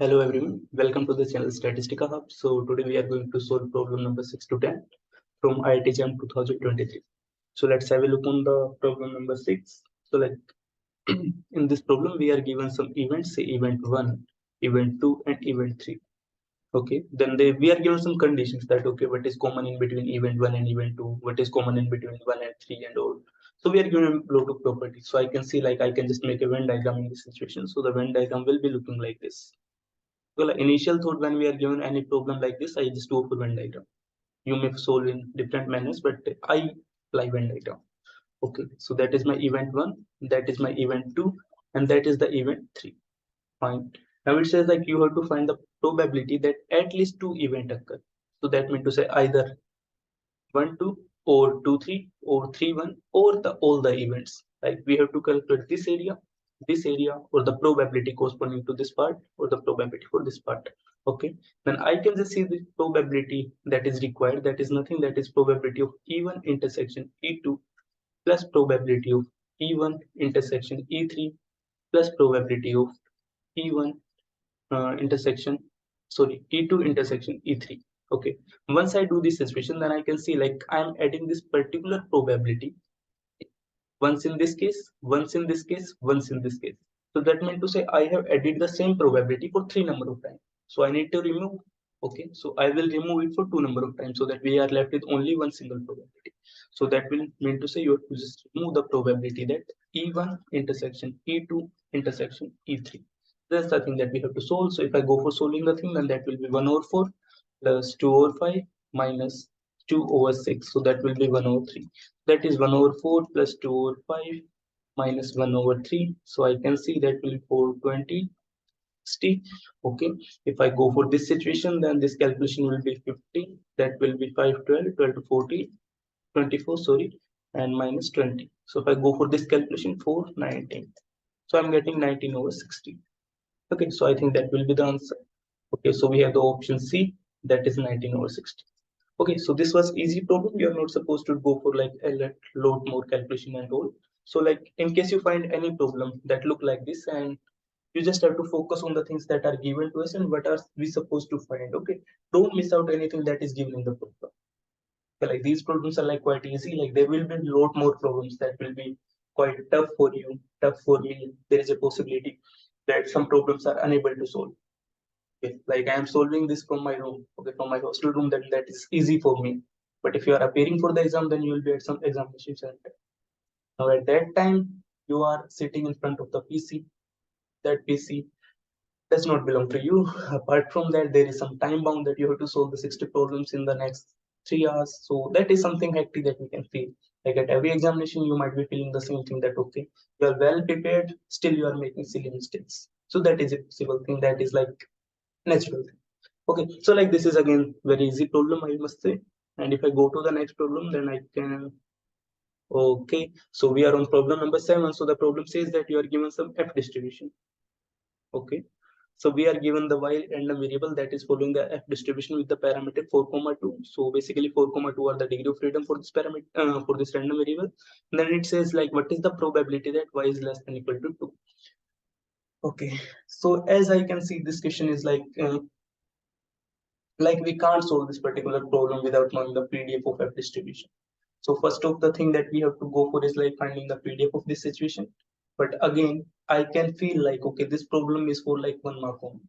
Hello everyone, welcome to the channel StatisticaHub. So today we are going to solve problem number 6 to 10 from IITJAM 2023. So let's have a look on the problem number 6. So in this problem we are given some events, say event 1, event 2 and event 3. Okay, then we are given some conditions that okay, what is common in between event 1 and event 2, what is common in between 1 and 3 and all. So we are given a lot of properties. So I can see I can just make a Venn diagram in this situation. So the Venn diagram will be looking like this. Well, initial thought when we are given any problem like this, I just go for Venn diagram. You may solve in different manners, but I apply Venn diagram. Okay, so that is my event 1, that is my event 2, and that is the event 3. Fine. Now it says you have to find the probability that at least 2 events occur. So that means to say either 1 2 or 2 3 or 3 1 or all the events. We have to calculate this area or the probability corresponding to this part or the probability for this part. Okay, then I can just see the probability that is required, that is nothing, that is probability of E1 intersection E2 plus probability of E1 intersection E3 plus probability of E1 intersection E2 intersection E3. Okay, once I do this situation, then I can see I'm adding this particular probability once in this case, once in this case, once in this case. So that meant to say I have added the same probability for 3 number of times. So I need to remove. Okay, so I will remove it for 2 number of times so that we are left with only one single probability. So that will mean to say you have to just remove the probability that E1 intersection E2 intersection E3. That's the thing that we have to solve. So if I go for solving the thing, then that will be 1 over 4 plus 2 over 5 minus 2 over 6. So that will be 1 over 3. That is 1 over 4 plus 2 over 5 minus 1 over 3. So I can see that will be 420. 60. Okay, if I go for this situation, then this calculation will be 50. That will be 5 12 12 to 40 24, sorry, and minus 20. So if I go for this calculation, 4 19. So I'm getting 19 over 60. Okay, so I think that will be the answer. Okay, so we have the option C, that is 19 over 60. Okay, so this was easy problem. You are not supposed to go for a lot more calculation and all. So in case you find any problem that look like this, and you just have to focus on the things that are given to us and what are we supposed to find. Okay, don't miss out anything that is given in the problem. Okay, these problems are quite easy. There will be a lot more problems that will be quite tough for you, tough for me. There is a possibility that some problems are unable to solve. Okay, I am solving this from my room, okay, from my hostel room, then that is easy for me. But if you are appearing for the exam, then you will be at some examination center. Now at that time, you are sitting in front of the PC. That PC does not belong to you. Apart from that, there is some time bound that you have to solve the 60 problems in the next 3 hours. So that is something hectic that we can feel. At every examination, you might be feeling the same thing that, okay, you are well prepared, still you are making silly mistakes. So that is a possible thing, that is natural thing. Okay, so this is again very easy problem, I must say. And if I go to the next problem, then I can. Okay, so we are on problem number 7. So the problem says that you are given some F distribution. Okay, so we are given the y random variable that is following the F distribution with the parameter 4,2. So basically 4,2 are the degree of freedom for this parameter for this random variable. And then it says what is the probability that y is less than equal to 2. Okay, so as I can see, this question is we can't solve this particular problem without knowing the PDF of F distribution. So first of the thing that we have to go for is finding the PDF of this situation. But again, I can feel okay, this problem is for 1 mark only.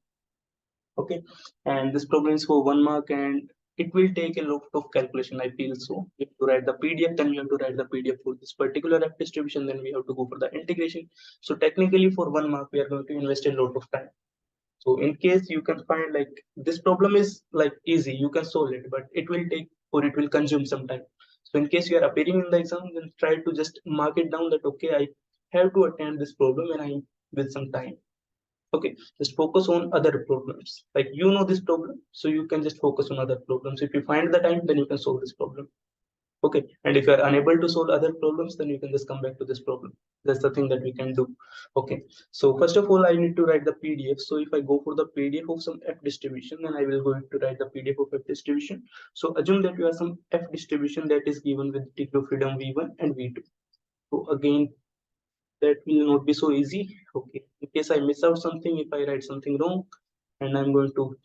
Okay, and this problem is for 1 mark, and it will take a lot of calculation, I feel so. If you write the PDF, then we have to write the PDF for this particular F distribution, then we have to go for the integration. So technically for 1 mark, we are going to invest a lot of time. So in case you can find this problem is easy, you can solve it, but it will take or it will consume some time. So in case you are appearing in the exam, then try to just mark it down that okay, I have to attempt this problem and I with some time. Okay, just focus on other problems. You know this problem, so you can just focus on other problems. If you find the time, then you can solve this problem. Okay, and if you are unable to solve other problems, then you can just come back to this problem. That's the thing that we can do. Okay, so first of all, I need to write the PDF. So if I go for the PDF of some F distribution, then I will go to write the PDF of F distribution. So assume that you have some F distribution that is given with degree of freedom V1 and V2. So again, that will not be so easy. Okay, in case I miss out something, if I write something wrong, and I'm going to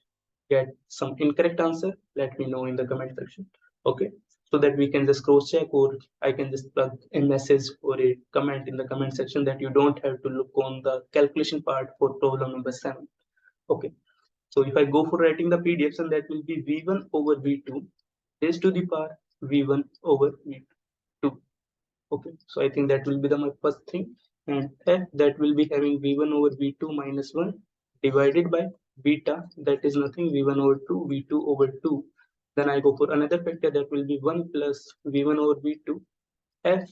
get some incorrect answer, let me know in the comment section. Okay, so that we can just cross check, or I can just plug a message or a comment in the comment section that you don't have to look on the calculation part for problem number 7. Okay, so if I go for writing the PDFs, and that will be V1 over V2 raised to the power V1 over V2. Okay, so I think that will be the my first thing, and f that will be having V1 over V2 minus 1 divided by beta, that is nothing, V1 over 2 V2 over 2. Then I go for another factor, that will be 1 plus V1 over V2 f,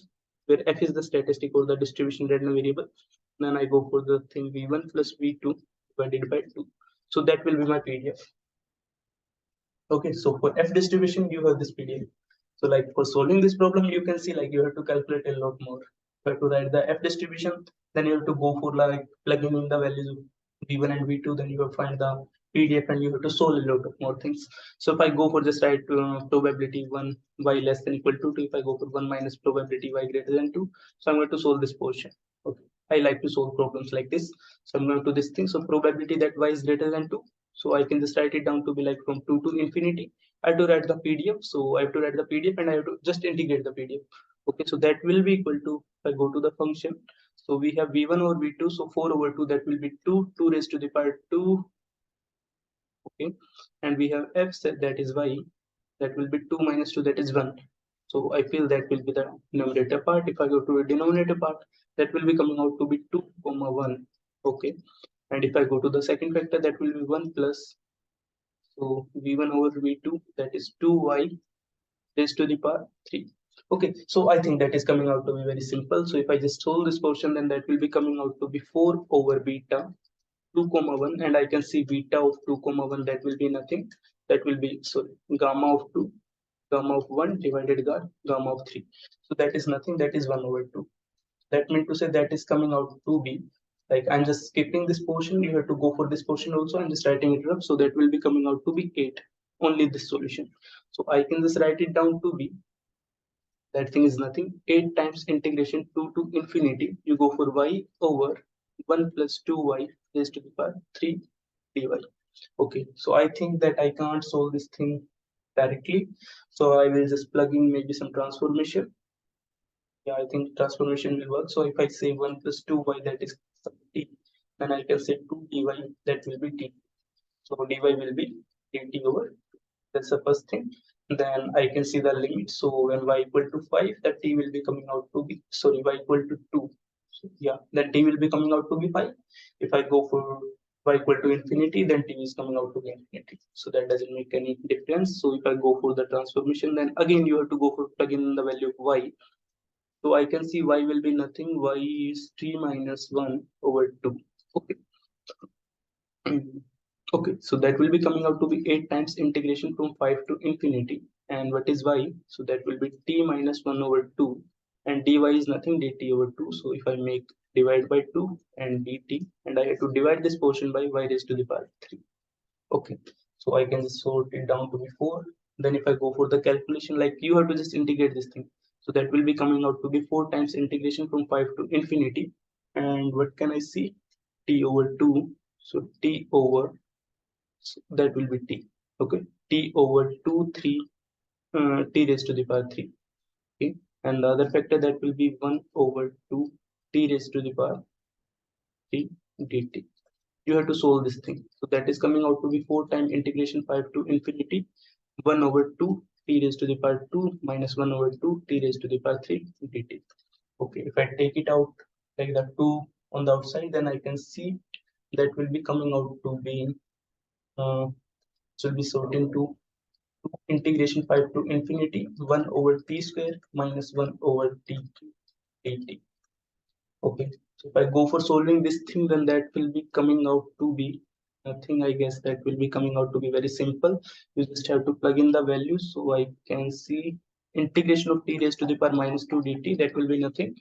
where f is the statistic or the distribution random variable. Then I go for the thing V1 plus V2 divided by 2. So that will be my PDF. Okay, so for f distribution, you have this PDF. So like for solving this problem, you can see like you have to calculate a lot more. You have to write the f distribution, then you have to go for like plugging in the values of v1 and v2, then you have to find the PDF and you have to solve a lot of more things. So if I go for just write probability 1 y less than equal to 2, if I go for 1 minus probability y greater than 2, so I'm going to solve this portion. Okay, I like to solve problems like this. So I'm going to this thing. So probability that y is greater than 2. So I can just write it down to be like from 2 to infinity. I have to write the PDF. So I have to write the PDF and I have to just integrate the PDF. Okay, so that will be equal to, if I go to the function, so we have v1 over v2, so 4 over 2, that will be 2 raised to the power 2. Okay, and we have f set, that is y, that will be 2 minus 2, that is 1. So I feel that will be the numerator part. If I go to a denominator part, that will be coming out to be 2 comma 1. Okay, and if I go to the second factor, that will be 1 plus, so v1 over v2, that is 2y raised to the power 3. Okay, so I think that is coming out to be very simple. So if I just solve this portion, then that will be coming out to be 4 over beta 2 comma 1, and I can see beta of 2 comma 1, that will be nothing. That will be, sorry, gamma of 2, gamma of 1 divided by gamma of 3. So that is nothing, that is 1 over 2. That means to say that is coming out to be, like I'm just skipping this portion, you have to go for this portion also, I'm just writing it up. So that will be coming out to be 8, only this solution. So I can just write it down to be, that thing is nothing, 8 times integration 2 to infinity, you go for y over 1 plus 2y raised to the power 3 dy. Okay, so I think that I can't solve this thing directly, so I will just plug in maybe some transformation. Yeah, I think transformation will work. So if I say 1 plus 2y, that is t, then I can say 2 dy, that will be t. So dy will be dt over, that's the first thing. Then I can see the limit. So when y equal to 5, that t will be coming out to be, sorry, y equal to 2. So yeah, that t will be coming out to be 5. If I go for y equal to infinity, then t is coming out to be infinity. So that doesn't make any difference. So if I go for the transformation, then again you have to go for plug in the value of y. So I can see y will be nothing, y is 3 minus 1 over 2. Okay. Okay, so that will be coming out to be 8 times integration from 5 to infinity. And what is y? So that will be t minus 1 over 2. And dy is nothing, dt over 2. So if I make divide by 2 and dt, and I have to divide this portion by y raised to the power 3. Okay, so I can just sort it down to be 4. Then if I go for the calculation, like you have to just integrate this thing. So that will be coming out to be 4 times integration from 5 to infinity. And what can I see? T over 2. So t over, so that will be t. Okay, t over 2, 3, t raised to the power 3. Okay, and the other factor, that will be 1 over 2, t raised to the power 3 dt. You have to solve this thing. So that is coming out to be 4 times integration 5 to infinity, 1 over 2 t raised to the power 2 minus 1 over 2 t raised to the power 3 dt. Okay, if I take it out like the 2 on the outside, then I can see that will be coming out to be, so will be sorted into integration 5 to infinity 1 over t square minus 1 over t dt. Okay, so if I go for solving this thing, then that will be coming out to be nothing. I guess that will be coming out to be very simple. You just have to plug in the values. So I can see integration of t raised to the power minus 2 dt, that will be nothing.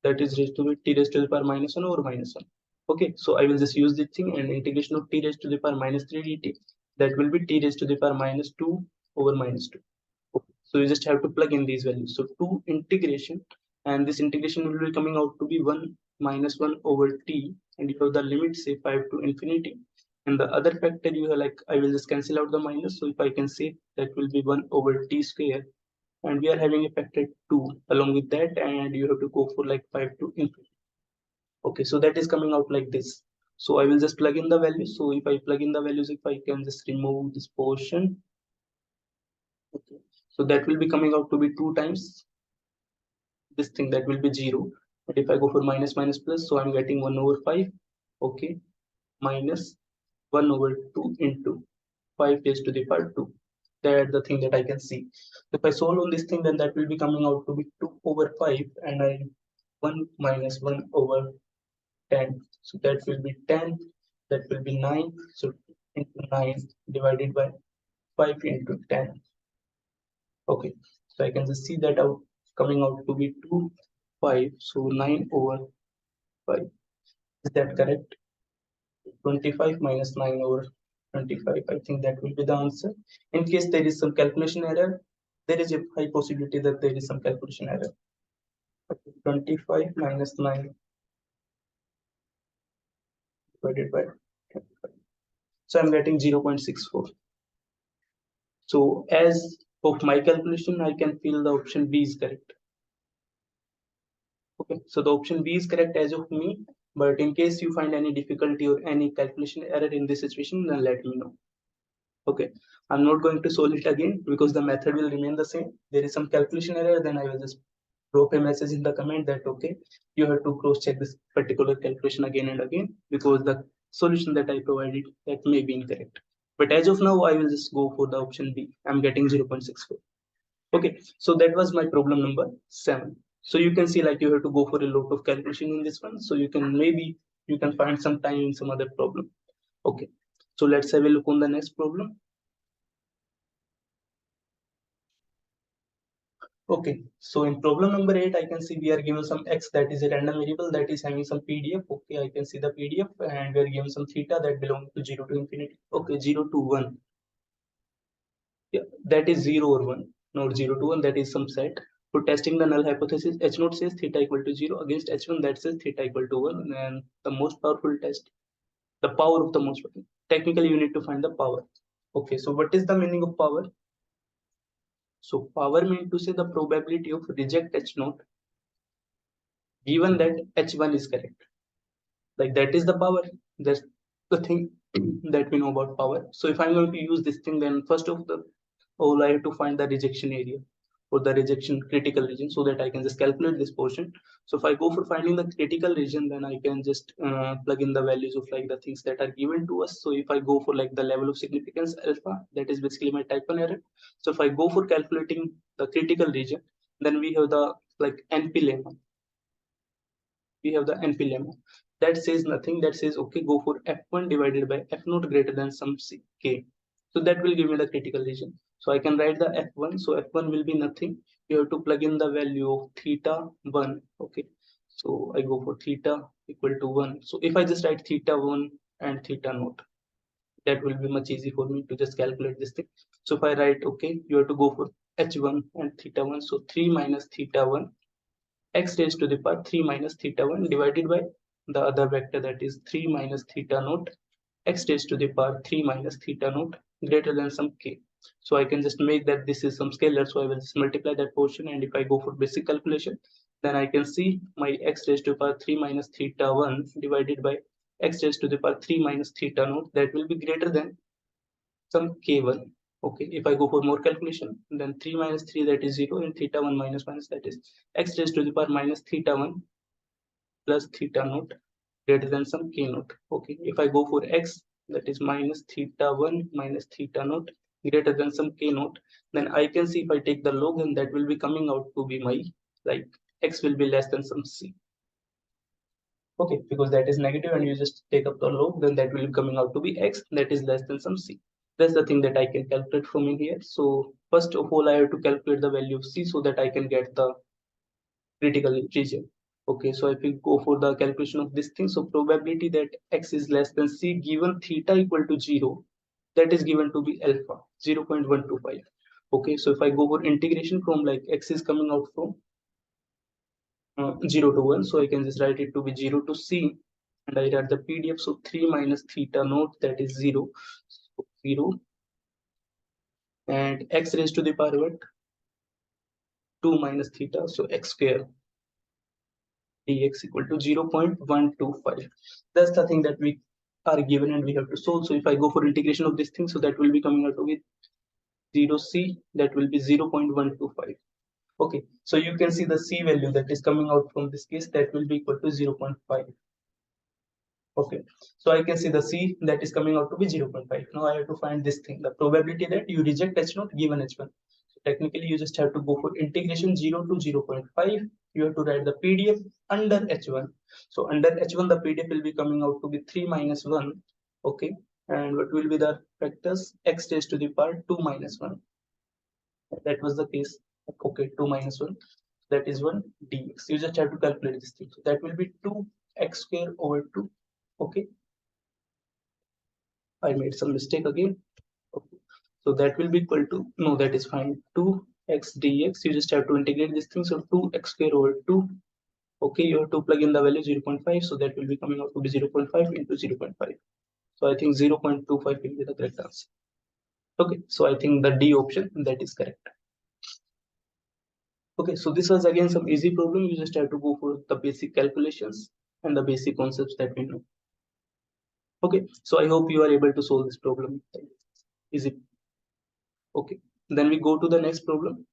That is raised to be t raised to the power minus 1 over minus 1. Okay, so I will just use this thing, and integration of t raised to the power minus 3 dt, that will be t raised to the power minus 2 over minus 2. Okay, so you just have to plug in these values. So 2 integration, and this integration will be coming out to be 1 minus 1 over t, and you have the limit say 5 to infinity, And the other factor you have, like, I will just cancel out the minus. So if I can say that will be 1 over t square, and we are having a factor 2 along with that, and you have to go for like 5 to infinity. Okay, so that is coming out like this. So I will just plug in the values. So if I plug in the values, if I can just remove this portion, okay, so that will be coming out to be 2 times this thing, that will be 0. But if I go for minus minus plus, so I'm getting 1 over 5, okay, minus 1 over 2 into 5 raised to the power 2. That's the thing that I can see. If I solve on this thing, then that will be coming out to be 2 over 5, and I 1 minus 1 over 10. So that will be 10, that will be 9. So into 9 divided by 5 into 10. Okay, so I can just see that out coming out to be 2, 5. So 9 over 5. Is that correct? 25 minus 9 over 25. I think that will be the answer. In case there is some calculation error, there is a high possibility that there is some calculation error. 25 minus 9 divided by 25. So I'm getting 0.64. So as of my calculation, I can feel the option B is correct. Okay, so the option B is correct as of me, but in case you find any difficulty or any calculation error in this situation, then let me know. Okay, I'm not going to solve it again because the method will remain the same. There is some calculation error, then I will just drop a message in the comment that okay, you have to cross check this particular calculation again and again because the solution that I provided that may be incorrect. But as of now, I will just go for the option B. I'm getting 0.64. Okay, so that was my problem number 7. So you can see like you have to go for a lot of calculation in this one. So you can maybe you can find some time in some other problem. Okay, so let's have a look on the next problem. Okay, so in problem number 8, I can see we are given some x that is a random variable that is having some PDF. Okay, I can see the PDF, and we are given some theta that belongs to 0 to infinity. Okay, 0 to 1. Yeah, that is 0 or 1, not 0 to 1, that is some set. For testing the null hypothesis, H0 says theta equal to 0 against H1 that says theta equal to 1, and the most powerful test, the power of the most powerful. Technically, you need to find the power. Okay, so what is the meaning of power? So power means to say the probability of reject H0 given that H1 is correct. Like that is the power. That's the thing that we know about power. So if I'm going to use this thing, then first of all, I have to find the rejection area or the rejection critical region so that I can just calculate this portion. So if I go for finding the critical region, then I can just plug in the values of like the things that are given to us. So if I go for like the level of significance alpha, that is basically my type 1 error. So if I go for calculating the critical region, then we have the like NP lemma. We have the NP lemma that says nothing, that says okay, go for f1 divided by f naught greater than some k. So that will give me the critical region. So I can write the f1. So f1 will be nothing. You have to plug in the value of theta 1. Okay, so I go for theta equal to 1. So if I just write theta 1 and theta naught, that will be much easy for me to just calculate this thing. So if I write okay, you have to go for h1 and theta 1. So 3 minus theta 1 x raised to the power 3 minus theta 1 divided by the other vector, that is 3 minus theta naught x raised to the power 3 minus theta naught greater than some k. So I can just make that this is some scalar, so I will just multiply that portion, and if I go for basic calculation, then I can see my x raised to the power 3 minus theta 1 divided by x raised to the power 3 minus theta naught, that will be greater than some k1. Okay, if I go for more calculation, then 3 minus 3, that is 0, and theta 1 minus minus, that is x raised to the power minus theta 1 plus theta naught greater than some k naught. Okay, if I go for x, that is minus theta 1 minus theta naught greater than some k naught, then I can see if I take the log, then that will be coming out to be my like x will be less than some c. Okay, because that is negative and you just take up the log, then that will be coming out to be x that is less than some c. That's the thing that I can calculate from in here. So first of all, I have to calculate the value of c so that I can get the critical region. Okay, so if we go for the calculation of this thing, so probability that x is less than c given theta equal to 0, that is given to be alpha 0.125. Okay, so if I go for integration from like x is coming out from 0 to 1, so I can just write it to be 0 to c, and I write the PDF. So 3 minus theta naught, that is 0. So 0, and x raised to the power what? 2 minus theta, so x square dx equal to 0.125. That's the thing that we are given and we have to solve. So if I go for integration of this thing, so that will be coming out with 0c, that will be 0.125. Okay, so you can see the c value that is coming out from this case, that will be equal to 0.5. Okay, so I can see the c that is coming out to be 0.5. Now I have to find this thing, the probability that you reject h0 given h1. So technically you just have to go for integration 0 to 0.5. You have to write the PDF under h1. So under h1 the PDF will be coming out to be 3 minus 1. Okay, and what will be the factors? X raised to the power 2 minus 1. That was the case. Okay, 2 minus 1, that is 1 dx. You just have to calculate this thing. So that will be 2x square over 2. Okay, I made some mistake again. Okay. So that will be equal to, no, that is fine, 2x dx. You just have to integrate this thing. So 2x square over 2. Okay, you have to plug in the value 0.5. So that will be coming out to be 0.5 into 0.5. So I think 0.25 will be the correct answer. Okay, so I think the D option, that is correct. Okay, so this was again some easy problem. You just have to go for the basic calculations and the basic concepts that we know. Okay, so I hope you are able to solve this problem. Easy. Okay, then we go to the next problem.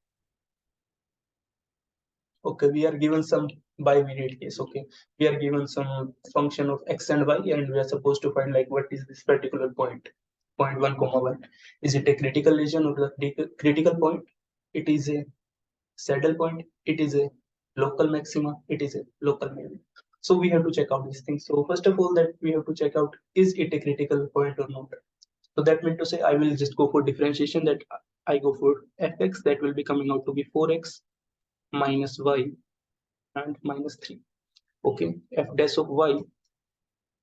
Okay, we are given some bivariate case. Okay, we are given some function of x and y, and we are supposed to find like what is this particular point, point 1 comma 1. Is it a critical region or the critical point? It is a saddle point, it is a local maxima, it is a local minimum. So we have to check out these things. So first of all, that we have to check out, is it a critical point or not? So that means to say I will just go for differentiation, that I go for fx, that will be coming out to be 4x minus y and minus 3. Okay, f dash of y,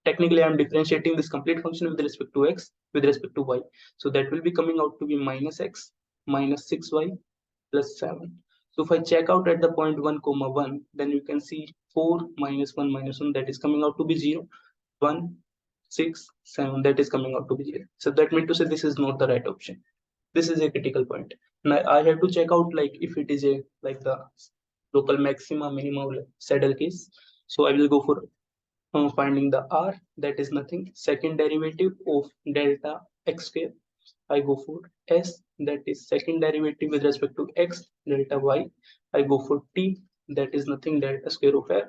technically I am differentiating this complete function with respect to x with respect to y. So that will be coming out to be minus x minus 6y plus 7. So if I check out at the point 1 comma 1, then you can see 4 minus 1 minus 1, that is coming out to be 0. 1, 6, 7, that is coming out to be 0. So that means to say this is not the right option. This is a critical point. Now I have to check out like if it is a like the local maxima, minima, saddle case. So I will go for finding the r, that is nothing, second derivative of delta x square. I go for s, that is second derivative with respect to x, delta y. I go for t, that is nothing, delta square of f,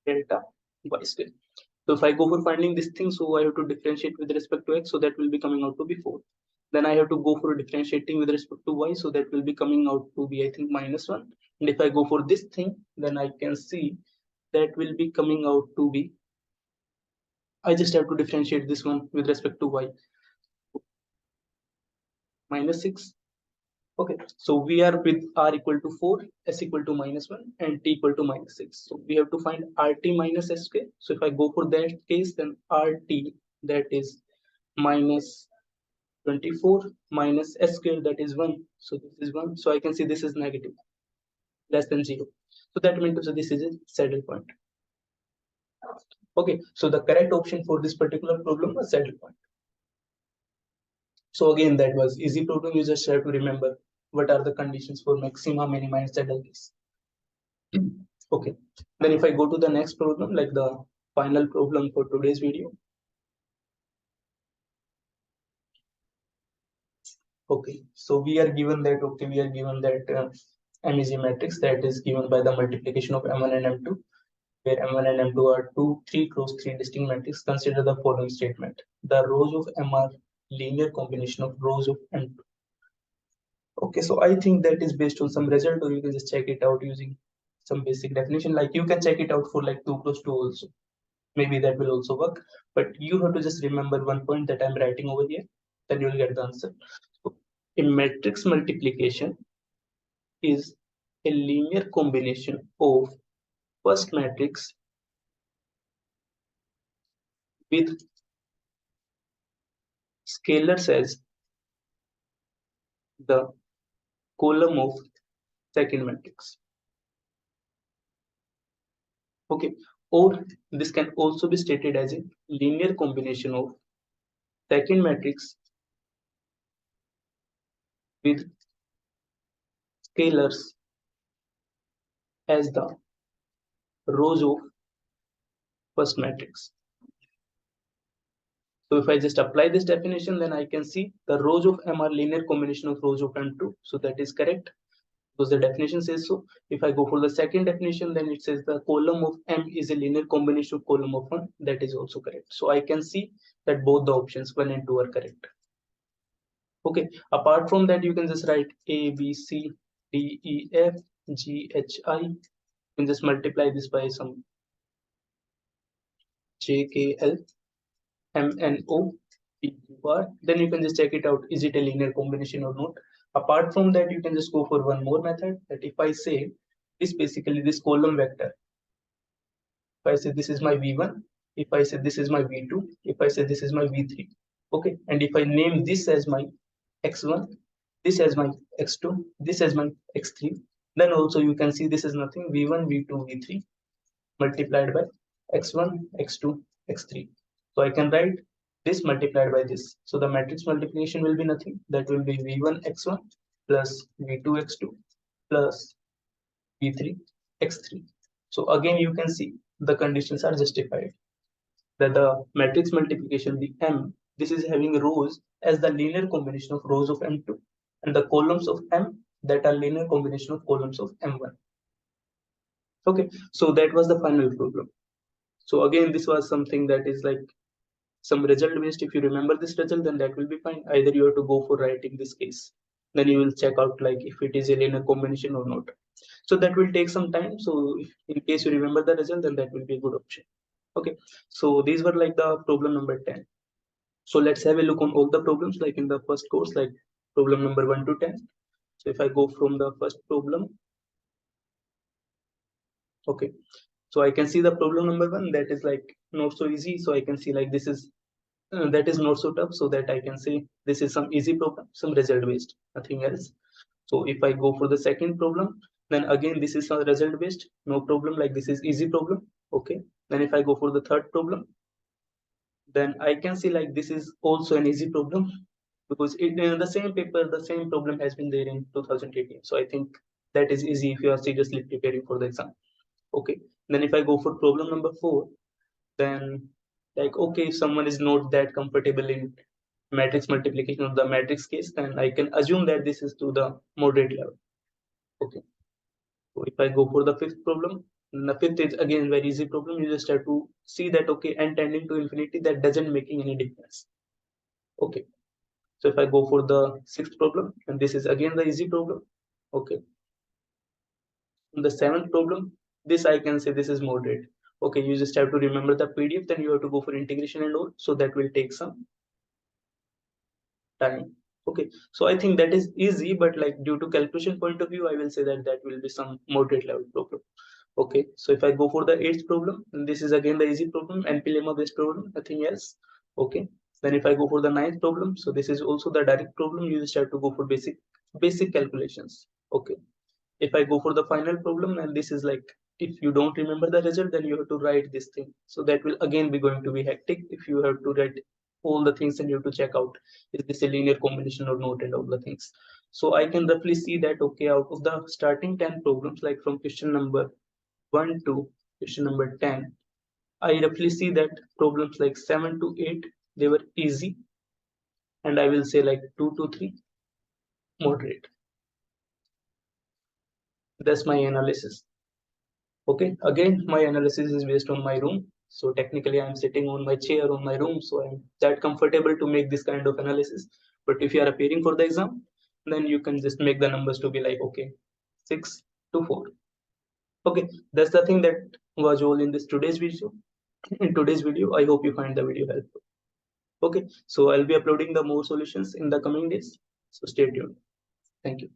delta y square. So if I go for finding this thing, so I have to differentiate with respect to x, so that will be coming out to be 4. Then I have to go for differentiating with respect to y, so that will be coming out to be, I think, minus 1. And if I go for this thing, then I can see that will be coming out to be, I just have to differentiate this one with respect to y, minus 6. Okay, so we are with r equal to 4, s equal to minus 1, and t equal to minus 6. So we have to find rt minus s square. So if I go for that case, then rt, that is minus 24 minus s square, that is 1. So this is 1. So I can see this is negative, less than 0. So that means so this is a saddle point. Okay, so the correct option for this particular problem was saddle point. So again, that was easy problem. You just have to remember what are the conditions for maxima, minima, and saddle case. Okay, then if I go to the next problem, like the final problem for today's video. Okay, so we are given that, okay, we are given that MEG matrix that is given by the multiplication of M1 and M2, where M1 and M2 are 2, 3 cross 3 distinct matrices. Consider the following statement. The rows of M are linear combination of rows of M2. Okay, so I think that is based on some result, or you can just check it out using some basic definition. Like you can check it out for like 2 cross 2 also. Maybe that will also work. But you have to just remember one point that I'm writing over here. Then you will get the answer. So, a matrix multiplication is a linear combination of first matrix with scalars as the column of second matrix. Okay, or this can also be stated as a linear combination of second matrix with scalars as the rows of first matrix. So if I just apply this definition, then I can see the rows of M are linear combination of rows of M2. So that is correct because the definition says so. If I go for the second definition, then it says the column of M is a linear combination of column of 1. That is also correct. So I can see that both the options 1 and 2 are correct. Okay, apart from that, you can just write A, B, C, D, E, F, G, H, I. You can just multiply this by some J, K, L, M, N, O, P, Q, R. Then you can just check it out. Is it a linear combination or not? Apart from that, you can just go for one more method. That if I say this basically this column vector. If I say this is my V1, if I say this is my V2, if I say this is my V3. Okay, and if I name this as my X1, this as my X2, this as my X3, then also you can see this is nothing V1, V2, V3 multiplied by X1, X2, X3. So I can write this multiplied by this. So the matrix multiplication will be nothing. That will be V1, X1 plus V2, X2 plus V3, X3. So again, you can see the conditions are justified. That the matrix multiplication, the M, this is having rows as the linear combination of rows of M2 and the columns of M that are linear combination of columns of M1. Okay, so that was the final problem. So again, this was something that is like some result based. If you remember this result, then that will be fine. Either you have to go for writing this case, then you will check out like if it is a linear combination or not. So that will take some time. So if in case you remember the result, then that will be a good option. Okay, so these were like the problem number 10. So let's have a look on all the problems like in the first course, like problem number 1 to 10. So if I go from the first problem, okay, so I can see the problem number 1 that is like not so easy. So I can see like this is that is not so tough, so that I can say this is some easy problem, some result based, nothing else. So if I go for the second problem, then again this is a result based, no problem, like this is easy problem. Okay, then if I go for the third problem, then I can see like this is also an easy problem because in the same paper the same problem has been there in 2018. So I think that is easy if you are seriously preparing for the exam. Okay, then if I go for problem number 4, then like okay, if someone is not that comfortable in matrix multiplication of the matrix case, then I can assume that this is to the moderate level. Okay, so if I go for the fifth problem, the fifth is again very easy problem. You just have to see that okay, n tending to infinity, that doesn't making any difference. Okay, so if I go for the sixth problem, and this is again the easy problem. Okay, the seventh problem, this I can say this is moderate. Okay, you just have to remember the PDF, then you have to go for integration and all, so that will take some time. Okay, so I think that is easy, but like due to calculation point of view, I will say that that will be some moderate level problem. Okay, so if I go for the eighth problem, and this is again the easy problem, NP lemma based problem, nothing else. Okay, then if I go for the ninth problem, so this is also the direct problem. You just have to go for basic calculations. Okay, if I go for the final problem, and this is like if you don't remember the result, then you have to write this thing. So that will again be going to be hectic if you have to write all the things and you have to check out is this a linear combination or not and all the things. So I can roughly see that okay, out of the starting 10 problems, like from question number 1 to question number 10, I roughly see that problems like 7 to 8 they were easy, and I will say like 2 to 3 moderate. That's my analysis. Okay, again, my analysis is based on my room. So technically, I'm sitting on my chair on my room, so I'm that comfortable to make this kind of analysis. But if you are appearing for the exam, then you can just make the numbers to be like, okay, 6 to 4. Okay, that's the thing that was all in this today's video. In today's video, I hope you find the video helpful. Okay, so I'll be uploading the more solutions in the coming days. So stay tuned. Thank you.